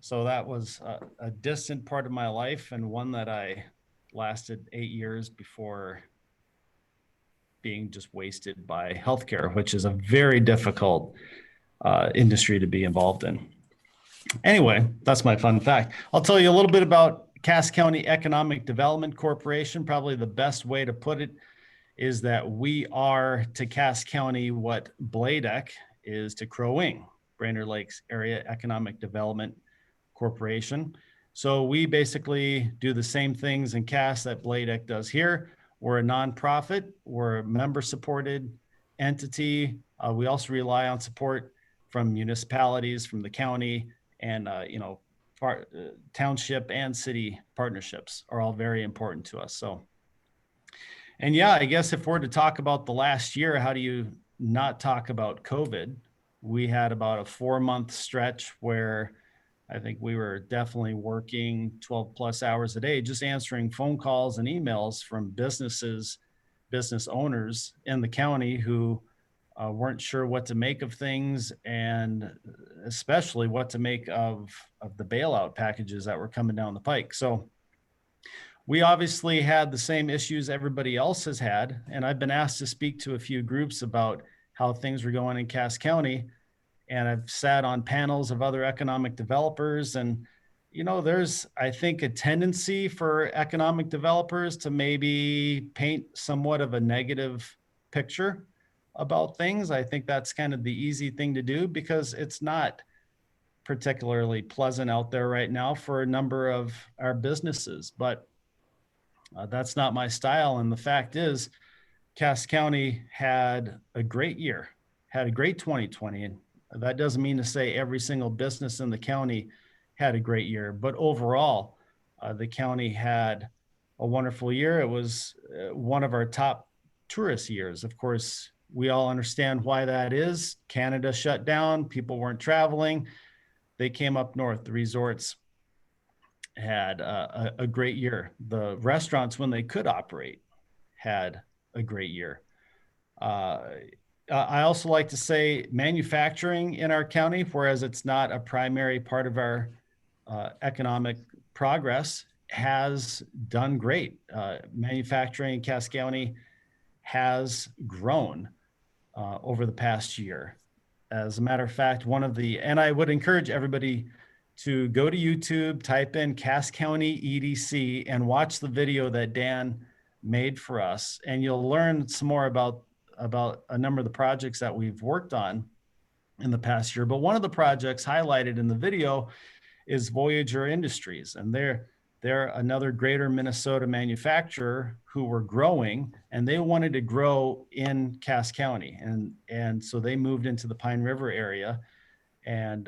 So that was a distant part of my life and one that I lasted 8 years before being just wasted by healthcare, which is a very difficult industry to be involved in. Anyway, that's my fun fact. I'll tell you a little bit about Cass County Economic Development Corporation. Probably the best way to put it is that we are to Cass County what Bladec is to Crow Wing, Brainerd Lakes Area Economic Development Corporation. So we basically do the same things in Cass that Bladec does here. We're a nonprofit, we're a member-supported entity. We also rely on support from municipalities, from the county, and township and city partnerships are all very important to us. So, and yeah, I guess if we're to talk about the last year, how do you not talk about COVID? We had about a 4-month stretch where I think we were definitely working 12 plus hours a day, just answering phone calls and emails from businesses, business owners in the county who weren't sure what to make of things, and especially what to make of the bailout packages that were coming down the pike. So we obviously had the same issues everybody else has had. And I've been asked to speak to a few groups about how things were going in Cass County. And I've sat on panels of other economic developers. And, you know, there's, I think, a tendency for economic developers to maybe paint somewhat of a negative picture about things. I think that's kind of the easy thing to do because it's not particularly pleasant out there right now for a number of our businesses. But that's not my style. And the fact is, Cass County had a great year, had a great 2020. And that doesn't mean to say every single business in the county had a great year, but overall, the county had a wonderful year. It was one of our top tourist years. Of course, we all understand why that is. Canada shut down, people weren't traveling. They came up north. The resorts had a great year. The restaurants, when they could operate, had a great year. I also like to say manufacturing in our county, whereas it's not a primary part of our economic progress, has done great. Manufacturing in Cass County has grown over the past year. As a matter of fact, and I would encourage everybody to go to YouTube, type in Cass County EDC and watch the video that Dan made for us. And you'll learn some more about a number of the projects that we've worked on in the past year. But one of the projects highlighted in the video is Voyager Industries. And they're another greater Minnesota manufacturer who were growing, and they wanted to grow in Cass County. And so they moved into the Pine River area. And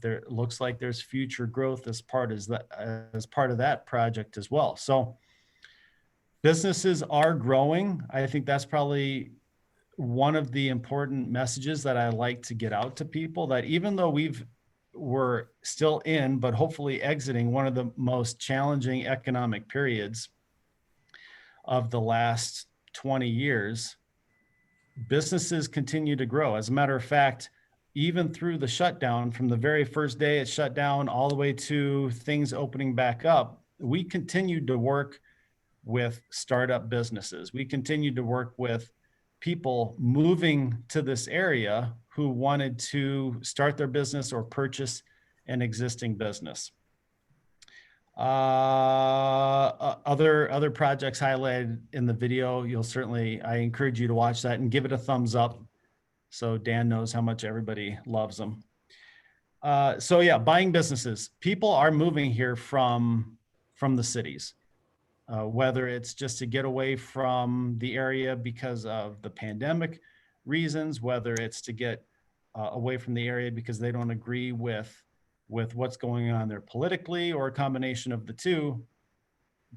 there looks like there's future growth as part of that project as well. So businesses are growing. I think that's probably one of the important messages that I like to get out to people, that even though we're still in, but hopefully exiting one of the most challenging economic periods of the last 20 years, businesses continue to grow. As a matter of fact, even through the shutdown, from the very first day it shut down all the way to things opening back up, we continued to work with startup businesses. We continued to work with people moving to this area who wanted to start their business or purchase an existing business. Other projects highlighted in the video, I encourage you to watch that and give it a thumbs up so Dan knows how much everybody loves them. So yeah, buying businesses. People are moving here from the cities. Whether it's just to get away from the area because of the pandemic reasons, whether it's to get away from the area because they don't agree with what's going on there politically, or a combination of the two,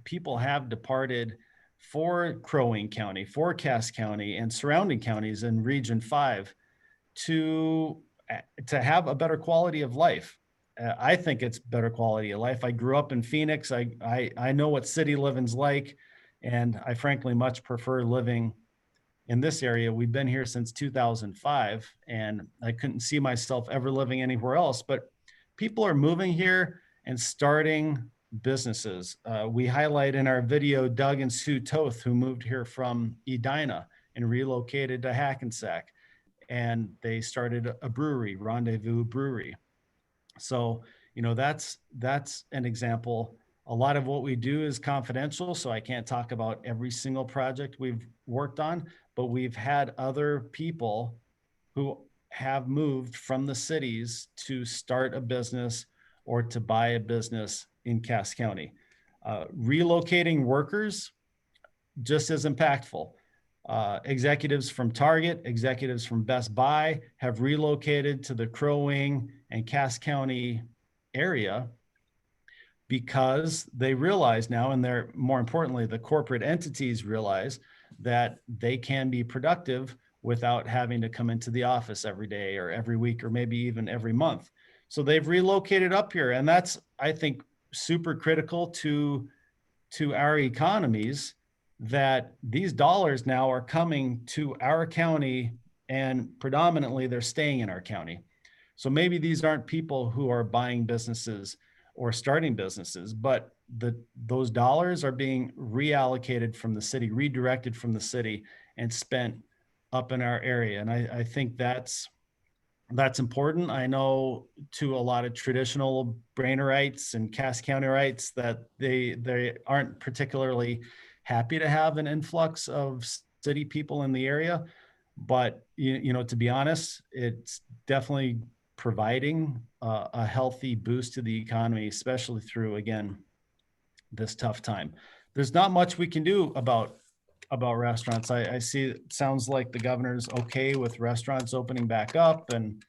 people have departed for Crow Wing County, for Cass County, and surrounding counties in Region 5 to have a better quality of life. I think it's better quality of life. I grew up in Phoenix. I know what city living's like, and I frankly much prefer living in this area. We've been here since 2005, and I couldn't see myself ever living anywhere else. But people are moving here and starting businesses. We highlight in our video Doug and Sue Toth, who moved here from Edina and relocated to Hackensack, and they started a brewery, Rendezvous Brewery. So, you know, that's an example. A lot of what we do is confidential, so I can't talk about every single project we've worked on, but we've had other people who have moved from the cities to start a business or to buy a business in Cass County. Relocating workers, just as impactful. Executives from Target, executives from Best Buy have relocated to the Crow Wing and Cass County area because they realize now, and they're, more importantly, the corporate entities realize that they can be productive without having to come into the office every day or every week or maybe even every month. So they've relocated up here, and that's, I think, super critical to our economies, that these dollars now are coming to our county, and predominantly they're staying in our county. So maybe these aren't people who are buying businesses or starting businesses, but those dollars are being reallocated from the city, redirected from the city, and spent up in our area. And I think that's important. I know to a lot of traditional Brainerites and Cass Countyites that they aren't particularly happy to have an influx of city people in the area. But you know, to be honest, it's definitely providing a healthy boost to the economy, especially through, again, this tough time. There's not much we can do about restaurants. I see it sounds like the governor's okay with restaurants opening back up and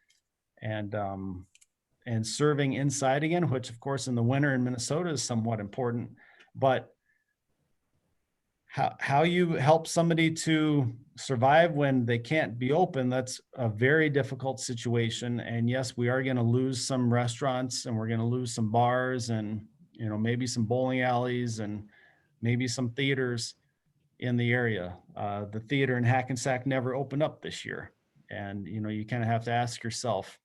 serving inside again, which of course in the winter in Minnesota is somewhat important. But how you help somebody to survive when they can't be open, that's a very difficult situation. And yes, we are going to lose some restaurants, and we're going to lose some bars, and you know, maybe some bowling alleys, and maybe some theaters in the area. The theater in Hackensack never opened up this year. And, you know, you kind of have to ask yourself,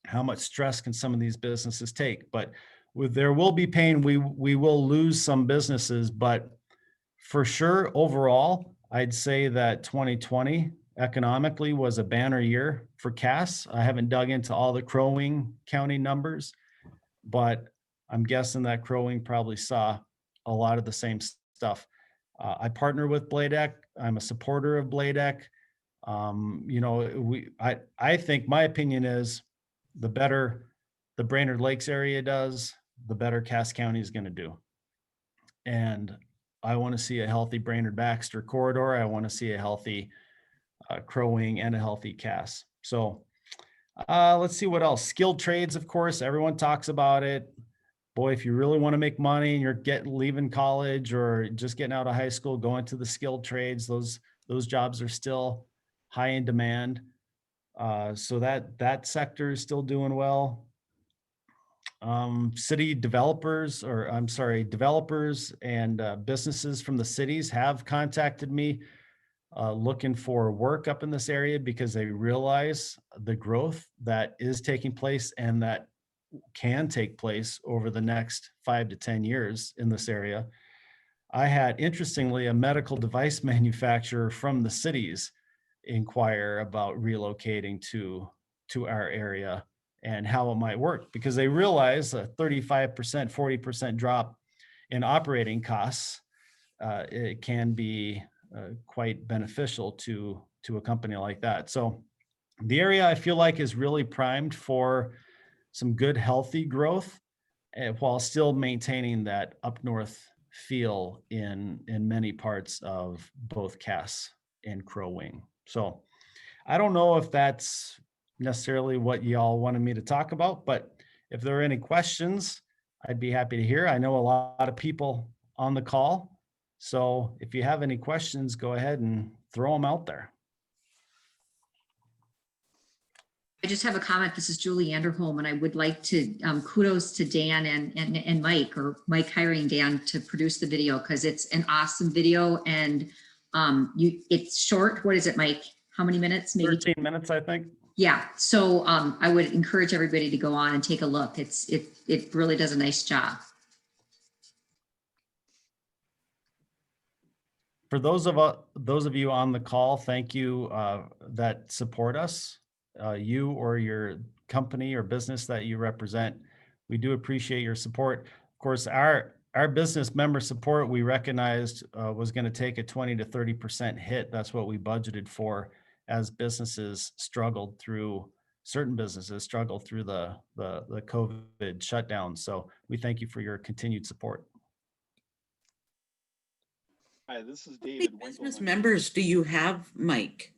how much stress can some of these businesses take? But there will be pain. We will lose some businesses, but for sure, overall, I'd say that 2020 economically was a banner year for Cass. I haven't dug into all the Crow Wing County numbers, but I'm guessing that Crow Wing probably saw a lot of the same stuff. I partner with Bladek. I'm a supporter of Bladek. You know, I think my opinion is the better the Brainerd Lakes area does, the better Cass County is going to do. And I want to see a healthy Brainerd Baxter corridor. I want to see a healthy Crow Wing and a healthy Cass. So let's see what else. Skilled trades, of course, everyone talks about it. Boy, if you really want to make money and you're leaving college or just getting out of high school, going to the skilled trades, those jobs are still high in demand. So that sector is still doing well. City developers, or I'm sorry, developers and businesses from the cities have contacted me looking for work up in this area because they realize the growth that is taking place and that can take place over the next 5 to 10 years in this area. I had, interestingly, a medical device manufacturer from the cities inquire about relocating to our area and how it might work, because they realize a 35%, 40% drop in operating costs, it can be quite beneficial to a company like that. So the area, I feel like, is really primed for some good, healthy growth, while still maintaining that up north feel in many parts of both Cass and Crow Wing. So I don't know if that's necessarily what y'all wanted me to talk about, but if there are any questions, I'd be happy to hear. I know a lot of people on the call, so if you have any questions, go ahead and throw them out there. I just have a comment. This is Julie Anderholm, and I would like to kudos to Dan and Mike, or Mike hiring Dan to produce the video, because it's an awesome video, and it's short. What is it, Mike? How many minutes? Maybe 13 minutes, I think. Yeah. So I would encourage everybody to go on and take a look. It really does a nice job. For those of you on the call, thank you that support us. You or your company or business that you represent, we do appreciate your support. Of course, our business member support, we recognized was going to take a 20 to 30% hit. That's what we budgeted for as businesses struggled through, certain businesses struggled through the COVID shutdown. So we thank you for your continued support. Hi, this is How many David. business members do you have, Mike?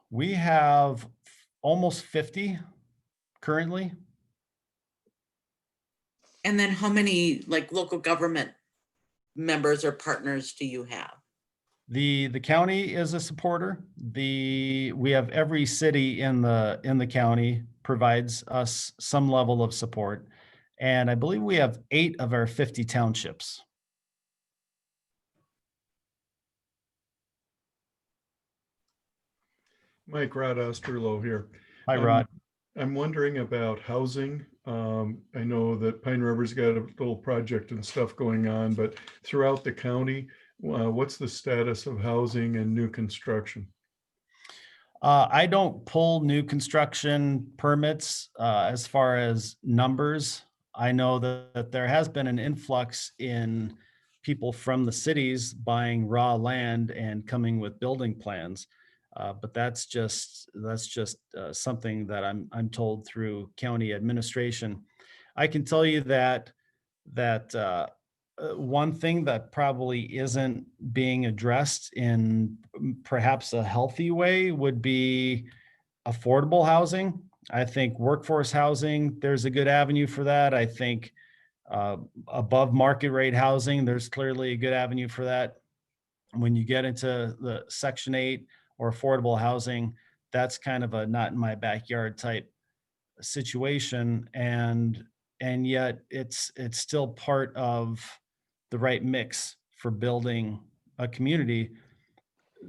We have almost 50 currently. And then how many like local government members or partners do you have? The county is a supporter. We have every city in the county provides us some level of support. And I believe we have 8 of our 50 townships. Mike, Rod Osterloh here. Hi, Rod. I'm wondering about housing. I know that Pine River's got a little project and stuff going on, but throughout the county, what's the status of housing and new construction? I don't pull new construction permits as far as numbers. I know that there has been an influx in people from the cities buying raw land and coming with building plans. But that's just something that I'm told through county administration. I can tell you that one thing that probably isn't being addressed in perhaps a healthy way would be affordable housing. I think workforce housing, there's a good avenue for that. I think above market rate housing, there's clearly a good avenue for that. When you get into the Section 8 or affordable housing, that's kind of a not in my backyard type situation. And yet it's still part of the right mix for building a community.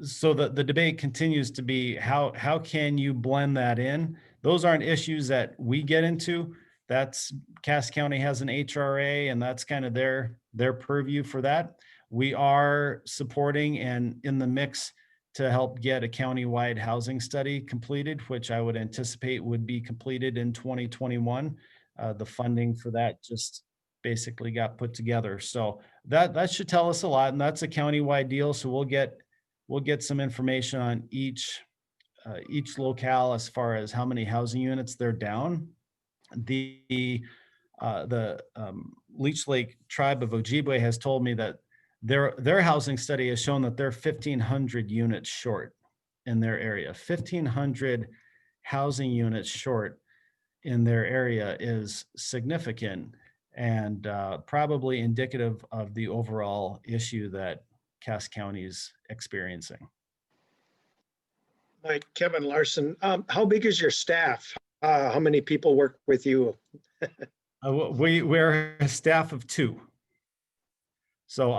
So the debate continues to be how can you blend that in? Those aren't issues that we get into. That's Cass County has an HRA, and that's kind of their purview for that. We are supporting and in the mix to help get a countywide housing study completed, which I would anticipate would be completed in 2021. The funding for that just basically got put together. So that should tell us a lot, and that's a countywide deal. So we'll get some information on each locale as far as how many housing units they're down. The Leech Lake tribe of Ojibwe has told me that their housing study has shown that they're 1,500 units short in their area. 1,500 housing units short in their area is significant and probably indicative of the overall issue that Cass County is experiencing. Mike, Kevin Larson, how big is your staff? How many people work with you? We're a staff of 2. So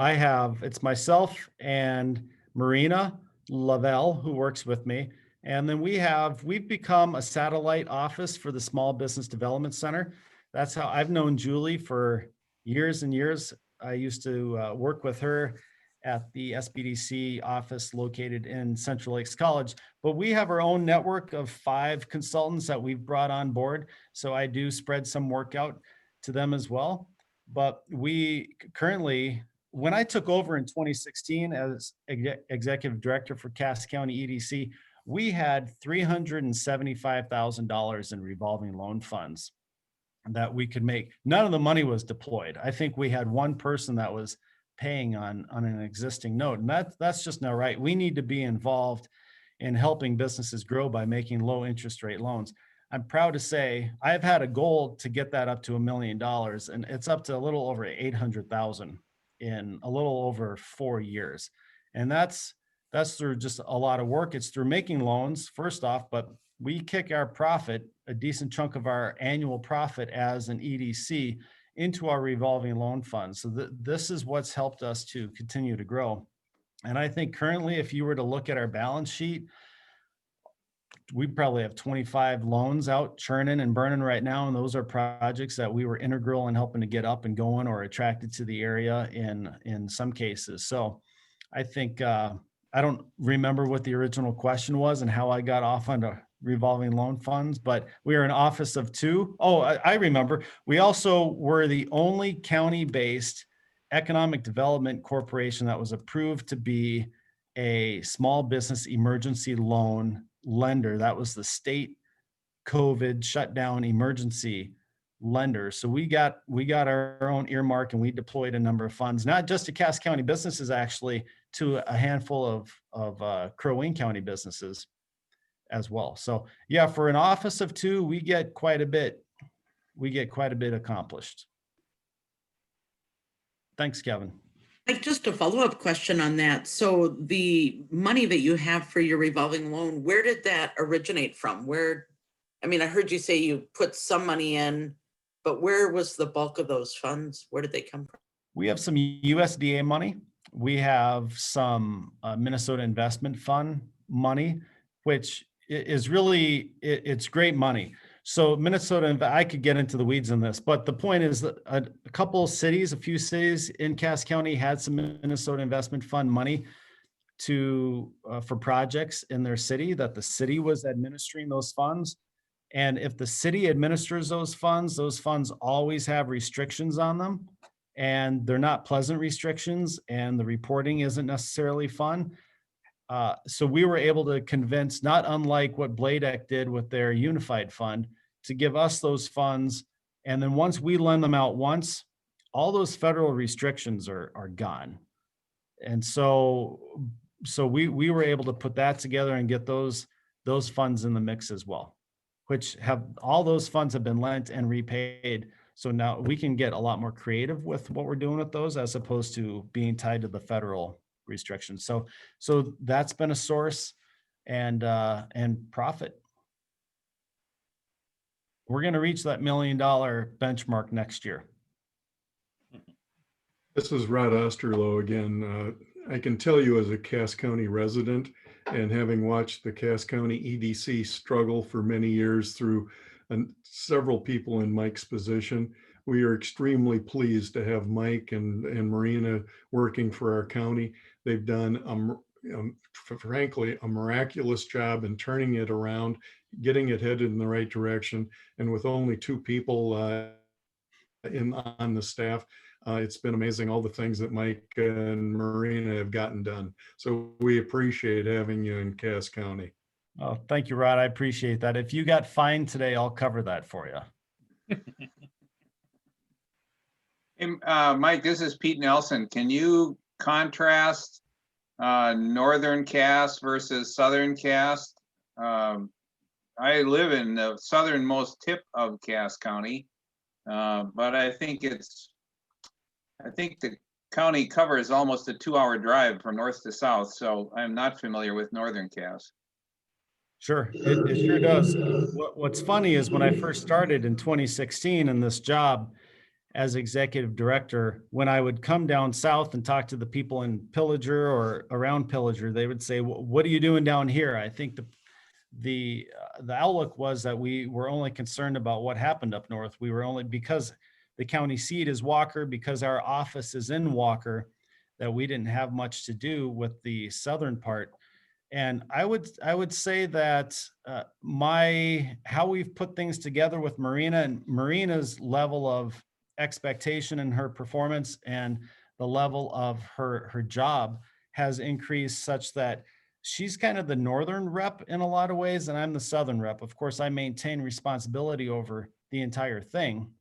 it's myself and Marina Lavelle, who works with me. And then we've become a satellite office for the Small Business Development Center. That's how I've known Julie for years and years. I used to work with her at the SBDC office located in Central Lakes College, but we have our own network of 5 consultants that we've brought on board. So I do spread some work out to them as well. But we currently, when I took over in 2016 as executive director for Cass County EDC, we had $375,000 in revolving loan funds that we could make. None of the money was deployed. I think we had one person that was paying on an existing note, and that's just not right. We need to be involved in helping businesses grow by making low interest rate loans. I'm proud to say I've had a goal to get that up to $1 million, and it's up to a little over 800,000 in a little over 4 years. And that's through just a lot of work. It's through making loans first off, but we kick our profit, a decent chunk of our annual profit as an EDC, into our revolving loan fund. So this is what's helped us to continue to grow. And I think currently, if you were to look at our balance sheet, we probably have 25 loans out churning and burning right now. And those are projects that we were integral in helping to get up and going or attracted to the area in some cases. So I think, I don't remember what the original question was and how I got off onto revolving loan funds, but we are an office of 2. Oh, I remember. We also were the only county-based economic development corporation that was approved to be a small business emergency loan lender. That was the state COVID shutdown emergency lender. So we got our own earmark, and we deployed a number of funds, not just to Cass County businesses, actually to a handful of Crow Wing County businesses as well. So yeah, for an office of 2, we get quite a bit accomplished. Thanks, Kevin. Like, just a follow-up question on that. So the money that you have for your revolving loan, where did that originate from? Where I mean, I heard you say you put some money in, but where was the bulk of those funds? Where did they come from? We have some USDA money. We have some Minnesota Investment Fund money, which is really, it's great money. So Minnesota, I could get into the weeds on this, but the point is that a couple of cities, a few cities in Cass County had some Minnesota Investment Fund money to for projects in their city, that the city was administering those funds. And if the city administers those funds always have restrictions on them, and they're not pleasant restrictions, and the reporting isn't necessarily fun. So we were able to convince, not unlike what Bladek did with their unified fund, to give us those funds. And then once we lend them out once, all those federal restrictions are gone. And so we were able to put that together and get those funds in the mix as well, which have, all those funds have been lent and repaid. So now we can get a lot more creative with what we're doing with those, as opposed to being tied to the federal restrictions. So that's been a source, and profit. We're going to reach that $1 million benchmark next year. This is Rod Osterloh again. I can tell you, as a Cass County resident, and having watched the Cass County EDC struggle for many years through several people in Mike's position, we are extremely pleased to have Mike and Marina working for our county. They've done, frankly, a miraculous job in turning it around, getting it headed in the right direction. And with only 2 people on the staff, it's been amazing, all the things that Mike and Marina have gotten done. So we appreciate having you in Cass County. Oh, thank you, Rod. I appreciate that. If you got fined today, I'll cover that for you. Hey, Mike, this is Pete Nelson. Can you contrast northern Cass versus southern Cass? I live in the southernmost tip of Cass County, but I think the county covers almost a 2-hour drive from north to south, so I'm not familiar with northern Cass. Sure, it sure does. What's funny is when I first started in 2016 in this job as executive director, when I would come down south and talk to the people in Pillager or around Pillager, they would say, "What are you doing down here?" I think the outlook was that we were only concerned about what happened up north. We were only, because the county seat is Walker, because our office is in Walker, that we didn't have much to do with the southern part. And I would say that how we've put things together with Marina, and Marina's level of expectation in her performance and the level of her job has increased such that she's kind of the northern rep in a lot of ways, and I'm the southern rep. Of course, I maintain responsibility over the entire thing.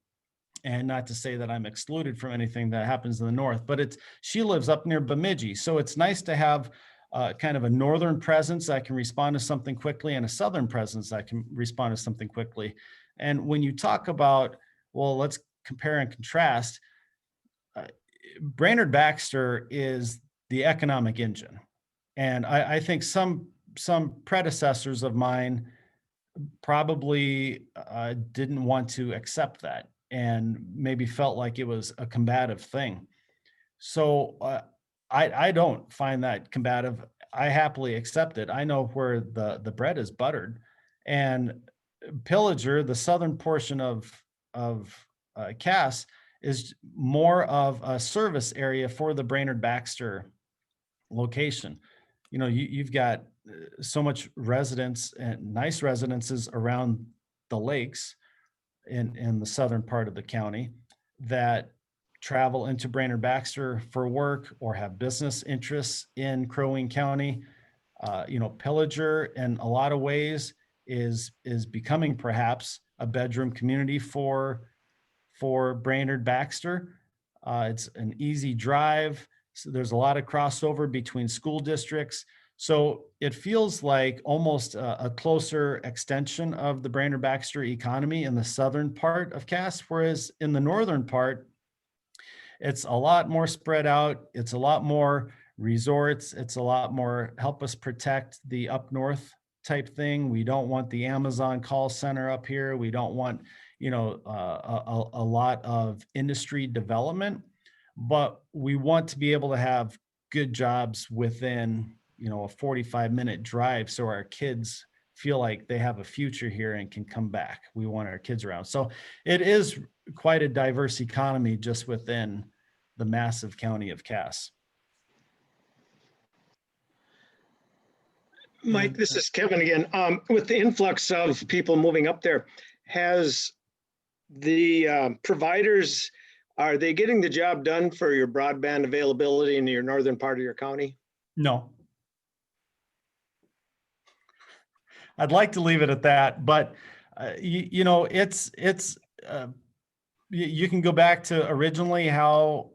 And not to say that I'm excluded from anything that happens in the north, but she lives up near Bemidji. So it's nice to have kind of a northern presence that can respond to something quickly, and a southern presence that can respond to something quickly. And when you talk about, well, let's compare and contrast, Brainerd Baxter is the economic engine. And I think some predecessors of mine probably didn't want to accept that, and maybe felt like it was a combative thing. So I don't find that combative. I happily accept it. I know where the bread is buttered. And Pillager, the southern portion of Cass, is more of a service area for the Brainerd Baxter location. You know, you've got so much residence and nice residences around the lakes in the southern part of the county that travel into Brainerd Baxter for work or have business interests in Crow Wing County. Pillager in a lot of ways is becoming perhaps a bedroom community for Brainerd Baxter. It's an easy drive. So there's a lot of crossover between school districts. So it feels like almost a closer extension of the Brainerd Baxter economy in the southern part of Cass, whereas in the northern part, it's a lot more spread out. It's a lot more resorts. It's a lot more help us protect the up north type thing. We don't want the Amazon call center up here. We don't want, you know, a lot of industry development, but we want to be able to have good jobs within, you know, a 45-minute drive, so our kids feel like they have a future here and can come back. We want our kids around. So it is quite a diverse economy just within the massive county of Cass. Mike, this is Kevin again. With the influx of people moving up there, has the providers, are they getting the job done for your broadband availability in your northern part of your county? No. I'd like to leave it at that, but you know, you can go back to originally how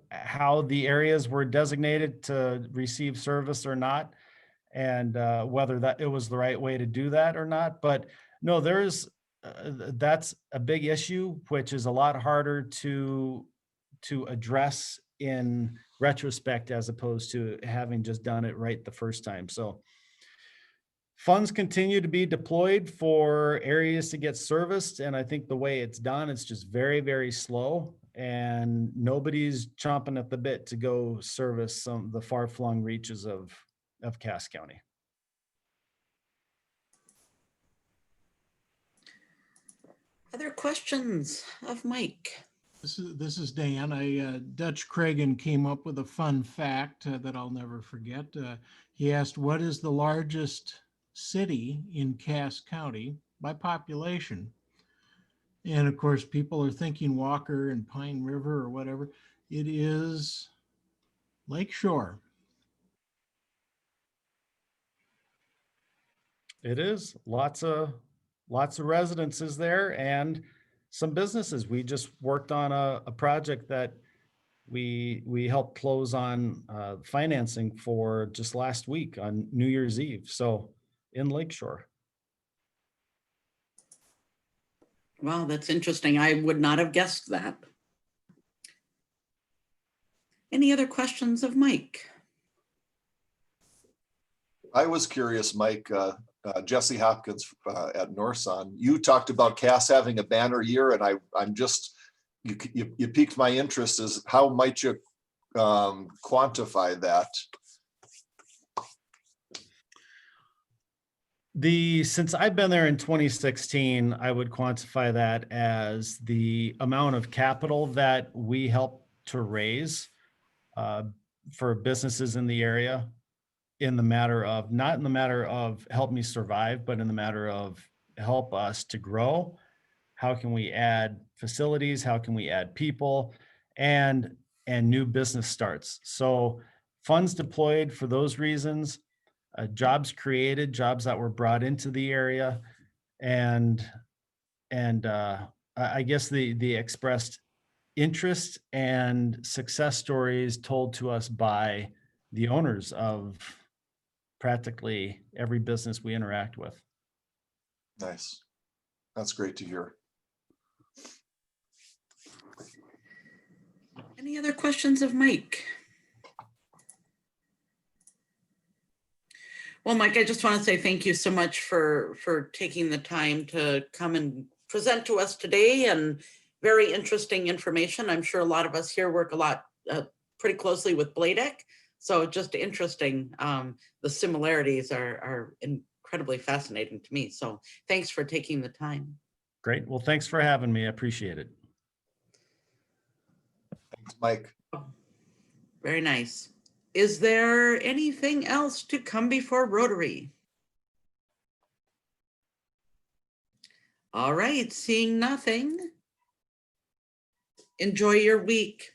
the areas were designated to receive service or not, and whether that it was the right way to do that or not. But no, that's a big issue, which is a lot harder to address in retrospect as opposed to having just done it right the first time. So funds continue to be deployed for areas to get serviced. And I think the way it's done, it's just very, very slow, and nobody's chomping at the bit to go service some of the far-flung reaches of Cass County. Other questions of Mike? This is Dan. Dutch Cragen came up with a fun fact that I'll never forget. He asked, what is the largest city in Cass County by population? And of course, people are thinking Walker and Pine River or whatever. It is Lakeshore. It is lots of residences there and some businesses. We just worked on a project that we helped close on financing for just last week on New Year's Eve. So in Lakeshore. Wow, that's interesting. I would not have guessed that. Any other questions of Mike? I was curious, Mike, Jesse Hopkins at Norson, you talked about Cass having a banner year, and I'm just, you piqued my interest. Is how might you quantify that? Since I've been there in 2016, I would quantify that as the amount of capital that we help to raise for businesses in the area, in the matter of, not in the matter of help me survive, but in the matter of help us to grow. How can we add facilities? How can we add people and new business starts? So funds deployed for those reasons, jobs created, jobs that were brought into the area, and I guess the expressed interest and success stories told to us by the owners of practically every business we interact with. Nice. That's great to hear. Any other questions of Mike? Well, Mike, I just want to say thank you so much for taking the time to come and present to us today, and very interesting information. I'm sure a lot of us here work a lot pretty closely with Bladec. So just interesting. The similarities are incredibly fascinating to me. So thanks for taking the time. Great. Well, thanks for having me. I appreciate it. Thanks, Mike. Very nice. Is there anything else to come before Rotary? All right, seeing nothing. Enjoy your week.